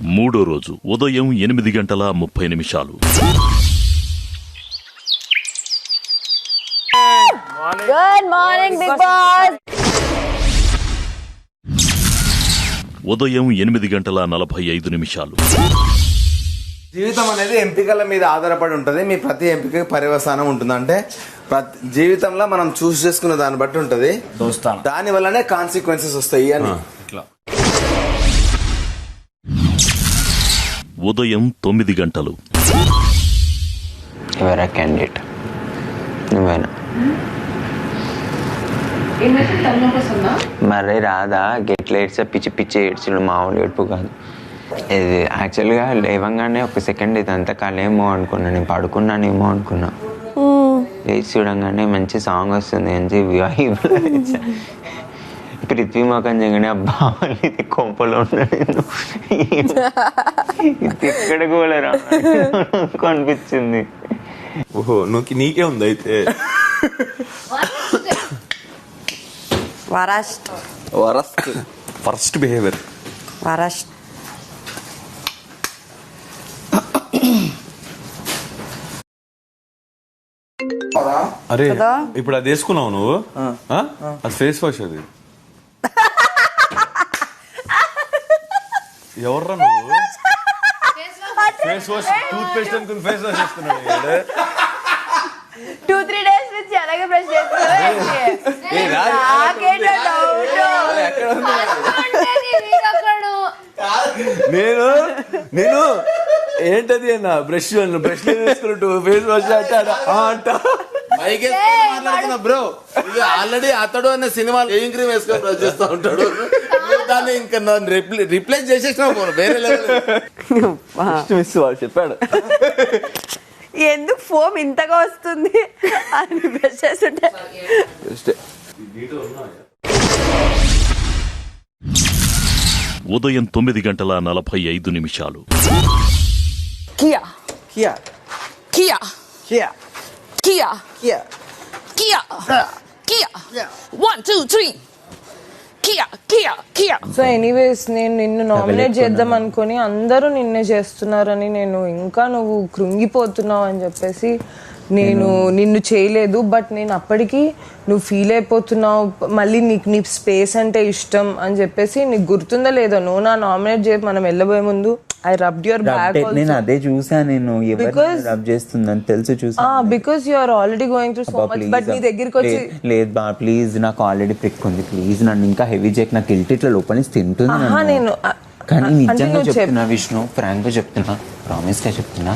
మూడో రోజు ఉదయం 8:30. Good morning Bigg Boss. ఉదయం 8:45. జీవితం అనేది ఎంపికల మీద ఆధారపడి ఉంటుంది. మీ ప్రతి ఎంపిక పర్యవసానం ఉంటుంది. అంటే జీవితంలో మనం చూస్ చేసుకున్న దాన్ని బట్టి ఉంటుంది. దాని వల్లనే కాన్సిక్వెన్సెస్ వస్తాయి అని. ఉదయం 9. ఎవరా క్యాండిడేట్? నువ్వేనా? మరి రాదా గెట్ల ఏడ్చా పిచ్చి పిచ్చి ఏడ్చుడు మామూలు ఏడుపు కాదు ఇది. యాక్చువల్గా లేవంగానే ఒక సెకండ్ ఇదంతా కాలేమో అనుకున్నా, నేను పడుకున్నానేమో అనుకున్నా. లేచి చూడంగానే మంచి సాంగ్ వస్తుంది అని చెప్పి పృథ్వీ మొఖం చేయగానే అబ్బా ఇది కొంపలో ఉన్నాడు ఎక్కడికి పోలేరా అనిపించింది. ఓహో నీకే ఉంది అయితే. ఫస్ట్ బిహేవియర్ అరే ఇప్పుడు అది వేసుకున్నావు నువ్వు, అది ఫేస్ వాష్. అది ఎవర్రా నువ్వు? ఫేస్ వాష్ టూత్ పేస్ట్ అనుకుని ఫేస్ వాష్ చేస్తున్నాడు. 2-3 days నుంచి అలాగే బ్రష్ నేను ఏంటది అన్న బ్రష్ బ్రష్ వేసుకున్నట్టు ఫేస్ వాష్ అంట బ్రో. ఆల్రెడీ అతడు అనే సినిమా ఏం క్రీమ్ వేసుకొని బ్రష్ చేస్తూ ఉంటాడు. దాన్ని ఇంకా రిప్లేస్ చేసేసిన వేరే లెవెల్ చెప్పాడు. ఎందుకు ఫోమ్ ఇంతగా వస్తుంది అని బ్రష్ చేస్తుంటే. ఉదయం 9:45. Kia Kia Kia Kia Kia Kia Kia Kia 1 2 3 Kia Kia Kia. So anyways నేను నిన్ను నామినేట్ చేద్దాం అనుకుని అందరూ నిన్నే చేస్తున్నారని నేను ఇంకా నువ్వు కృంగిపోతున్నావు అని చెప్పేసి నేను నిన్ను చేయలేదు. బట్ నేను అప్పటికి నువ్వు ఫీల్ అయిపోతున్నావు, మళ్ళీ నీకు నీ స్పేస్ అంటే ఇష్టం అని చెప్పేసి నీకు గుర్తుందా లేదా? నువ్వు నా నామినేట్ చేసి మనం వెళ్ళబోయే ముందు ఐ రబ్డ్ యువర్ బ్యాక్. నేను అదే చూసా, నేను రబ్ చేస్తుందని తెలుసు చూసా. Because you are already going through so much. But నీ దగ్గరికి వచ్చి లేదు బా ప్లీజ్, నాకు ఆల్రెడీ పిక్ ఉంది, ప్లీజ్ నన్ను ఇంకా హెవీ చేయకు, నాకు గిల్ట్ ఇట్లా లోపల నుంచి తింటుంది. నేను కానీ నిజంగా చెప్తున్నా విష్ణు, ఫ్రాంక్ గా చెప్తున్నా, ప్రామిస్ గా చెప్తున్నా,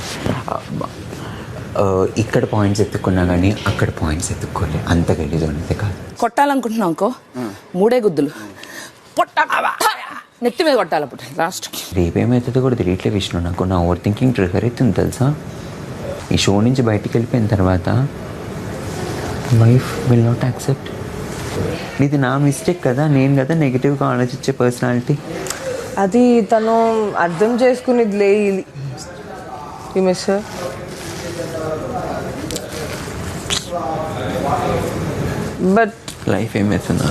ఇక్కడ పాయింట్స్ ఎత్తుకున్నా కానీ అక్కడ పాయింట్స్ ఎత్తుక్కోలే, అంత గలీజ్ ఉన్నది కాదు. కొట్టాలనుకుంటున్నావు అనుకో, 3 గుద్దులు నెత్తి మీద కొట్టాలి. అప్పుడు లాస్ట్ రేపేమవుతుందో కూడా తెలియట్లే విష్ణు, నాకు నా ఓవర్ థింకింగ్ ట్రిగర్ అవుతుంది తెలుసా. ఈ షో నుంచి బయటికి వెళ్ళిపోయిన తర్వాత వైఫ్ విల్ నాట్ యాక్సెప్ట్. ఇది నా మిస్టేక్ కదా, నేను కదా నెగిటివ్గా ఆలోచించే పర్సనాలిటీ. అది తను అర్థం చేసుకునేది లే. బట్ లైఫ్ ఏమవుతుందో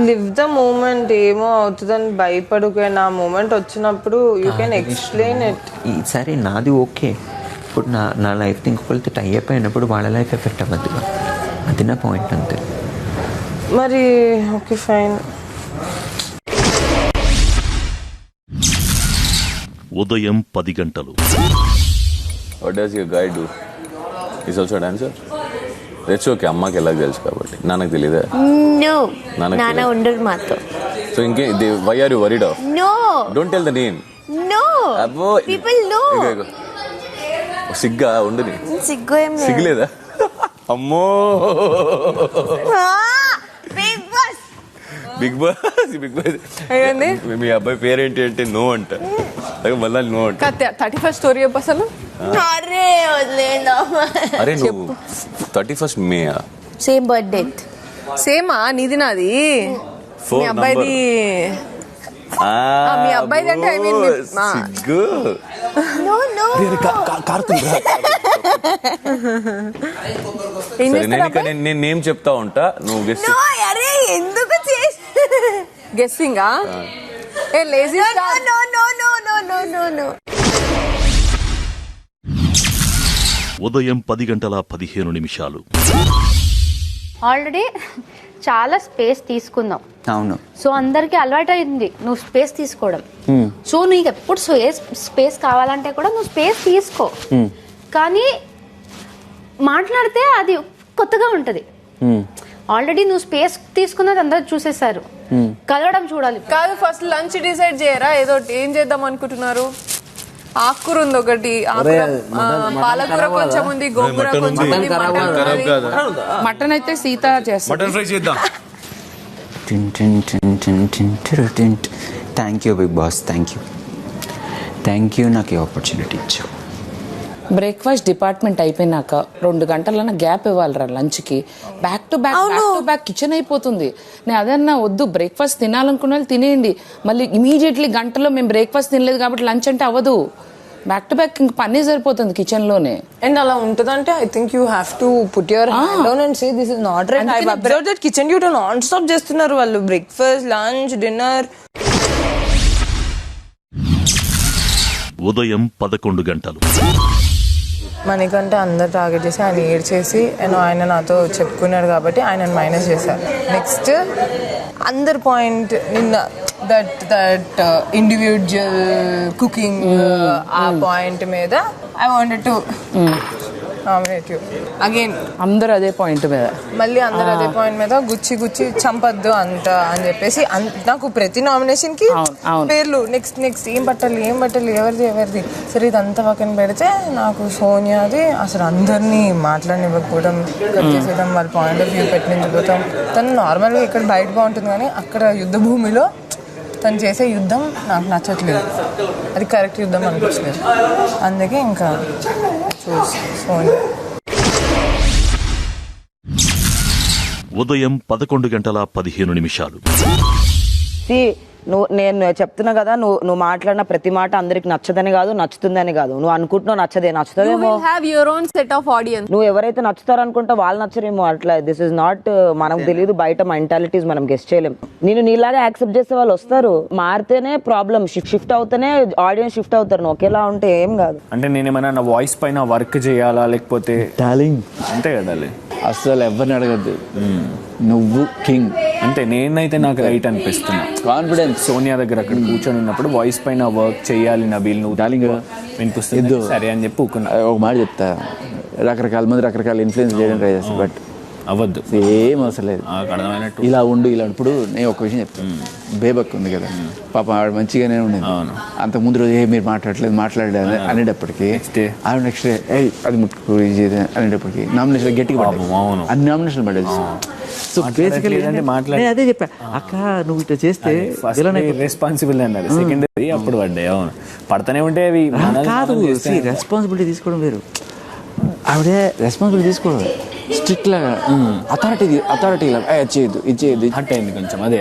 లివ్ ద మూమెంట్. ఏమో అవుతుందని భయపడుకే. నా మూమెంట్ వచ్చినప్పుడు యూ కెన్ ఎక్స్ప్లెయిన్ ఇట్. సరే నాది ఓకే, ఇప్పుడు నా లైఫ్ ఇంకొకరితో టై అయిపోయినప్పుడు వాళ్ళ లైఫ్ ఎఫెక్ట్ అవ్వద్దు, అది నా పాయింట్ అంతే. మరి ఓకే ఫైన్. ఉదయం 10. What does your guy do? He's also a dancer? That's okay, అమ్మకి ఎలా తెలుసు కాబట్టి. నాన్నకు తెలీదా? No. నాన్న ఉండరు మాతో. So why are you worried of? No. Don't tell the name. No. అబ్బో People know. సిగ్గా ఉండని. సిగ్గు ఏం లేదు. సిగ్గులేదా? అమ్మో బిగ్ బాస్ మీ అబ్బాయి పేరేంటి అంటే నో అంట, మళ్ళీ నో అంట. 31st స్టోరీ చెప్పు అసలు. అరే నువ్వు 31st మే సేమ్ బర్త్డే. సేమా నీది నాది? మీ అబ్బాయిది మీ అబ్బాయిది అంటే ఐ మీన్ సిగ్గు. నేను నేమ్ చెప్తా ఉంటా, నువ్వు గెస్. గెస్సింగా ఏ లేజీ No. ఉదయం 10:15 ఆల్రెడీ చాలా స్పేస్ తీసుకుందాం. అవును. సో అందరికి అలవాటు అయింది నువ్వు స్పేస్ తీసుకోవడం. సో నీకు ఎప్పుడు స్పేస్ కావాలంటే కూడా నువ్వు స్పేస్ తీసుకో, కానీ మాట్లాడితే అది కొత్తగా ఉంటది. ఆల్రెడీ నువ్వు స్పేస్ తీసుకున్నది అందరు చూసేసారు, కలవడం చూడాలి. కాదు, ఫస్ట్ లంచ్ డిసైడ్ చేయరా? ఏదో ఏం చేద్దాం అనుకుంటున్నారు? ఆకుకూర ఉంది ఒకటి, పాలకూర కొంచెం ఉంది, గోంగూర కొంచెం ఉంది, మటన్ అయితే సీత చేస్తా. మటన్ ఫ్రై చేద్దాం. Thank you Bigg Boss, thank you నాకు ఈ ఆపర్చునిటీ ఇచ్చావు. బ్రేక్ఫాస్ట్ డిపార్ట్మెంట్ అయిపోయినాక 2 గంటలన్న గ్యాప్ ఇవ్వాలిరా లంచ్కి. బ్యాక్ టు బ్యాక్ కిచెన్ అయిపోతుంది. నేను అదన్నా వద్దు, బ్రేక్ఫాస్ట్ తినాలనుకున్న వాళ్ళు తినేయండి, మళ్ళీ ఇమీడియట్లీ గంటలో మేము బ్రేక్ఫాస్ట్ తినలేదు కాబట్టి లంచ్ అంటే అవ్వదు. బ్యాక్ టు బ్యాక్ ఇంక పనే సరిపోతుంది కిచెన్ లోనే. అండ్ అలా ఉంటదంటే I think you have to put your hand down and say this is not right. I observe that kitchen duty non stop చేస్తున్నారు వాళ్ళు, బ్రేక్ఫాస్ట్, లంచ్, డిన్నర్. ఉదయం 11 మనకంటే అందరు టార్గెట్ చేసి ఆయన ఏడ్చేసి ఆయన నాతో చెప్పుకున్నాడు కాబట్టి ఆయన మైనస్ చేశారు. నెక్స్ట్ అందరు పాయింట్ నిన్న దట్ ఇండివిజువల్ కుకింగ్ ఆ పాయింట్ మీద I wanted to nominate you again. అందరూ అదే పాయింట్ మీద, మళ్ళీ అందరు అదే పాయింట్ మీద గుచ్చి చంపద్దు అంత అని చెప్పేసి నాకు ప్రతి నామినేషన్ కి పేర్లు నెక్స్ట్ ఏం పట్టాలి ఎవరిది సరే ఇదంతా పక్కన పెడితే నాకు సోనియాది అసలు అందరినీ మాట్లాడనివ్వకపోవడం, కట్ చేసేయడం, వాళ్ళ పాయింట్ ఆఫ్ వ్యూ పెట్టించుకోవడం. తను నార్మల్గా ఇక్కడ బయట బాగుంటుంది కానీ అక్కడ యుద్ధ భూమిలో తను చేసే యుద్ధం నాకు నచ్చట్లేదు, అది కరెక్ట్ యుద్ధం అనిపించలేదు. అందుకే ఇంకా సోనియా. ఉదయం 11:15 నేను చెప్తున్నా కదా, నువ్వు మాట్లాడిన ప్రతి మాట అందరికి నచ్చదని కాదు, నచ్చుతుందని కాదు. నువ్వు అనుకుంటున్నావు నచ్చుతుందేమో. నువ్వు ఎవరైతే నచ్చుతారనుకుంటా వాళ్ళు నచ్చరేమో. అట్లా దిస్ ఇస్ నాట్, మనకు తెలియదు బయట మెంటాలిటీస్, మనం గెస్ట్ చేయలేం. నేను నీలాగా యాక్సెప్ట్ చేసే వాళ్ళు వస్తారు, మారితేనే ప్రాబ్లం, షిఫ్ట్ అవుతేనే ఆడియన్స్ షిఫ్ట్ అవుతారు. నువ్వు ఒకేలా ఉంటే ఏం కాదు. అంటే నేనేమైనా నా వాయిస్ పైన వర్క్ చేయాలా లేకపోతే డార్లింగ్ అంతే కదా? అసలు ఎవరిని అడగద్దు, నువ్వు కింగ్. అంటే నేనైతే నాకు రైట్ అనిపిస్తున్నా. కాన్ఫిడెన్స్. సోనియా దగ్గర అక్కడ కూర్చొని ఉన్నప్పుడు వాయిస్ పైన వర్క్ చేయాలి నబీల్, నువ్వు డార్లింగ్ వినిపిస్తుంది సరే అని చెప్పి ఊకున్నా. ఒక మాట చెప్తా, రకరకాల మంది రకరకాల ఇన్ఫ్లుయెన్స్ చేయడం ట్రై చేస్తాను, బట్ అవ్వద్దు, ఏం అవసరం లేదు. అర్థమైనట్టు ఇలా ఉండు. ఇప్పుడు నేను ఒక విషయం చెప్తాను, బేబక్ ఉంది కదా పాప, ఆవిడ మంచిగానే ఉండేది. అంతకు ముందు రోజు మీరు మాట్లాడలేదు అనేటప్పటికి ఆవిడ నెక్స్ట్ డే అది ముట్టుకు అనేటప్పటికి నామినేషన్ గట్టిగా పడ్డాయి, అన్ని నామినేషన్ పడ్డాయి. సో బేసికలీ అదే చెప్పా, అక్క నువ్వు ఇట్లా చేస్తే రెస్పాన్సిబుల్ అన్నారు, సెకండరీ అప్పుడు పడ్డాయి. అవును, పడతానే ఉంటే అవి కాదు. రెస్పాన్సిబిలిటీ తీసుకోవడం వేరు, ఆవిడే రెస్పాన్సిబిలిటీ తీసుకోవడం స్ట్రిక్ట్ లాగా అథారిటీ ఇది చేయదు ఇది చేయదు హట్ అయింది కొంచెం. అదే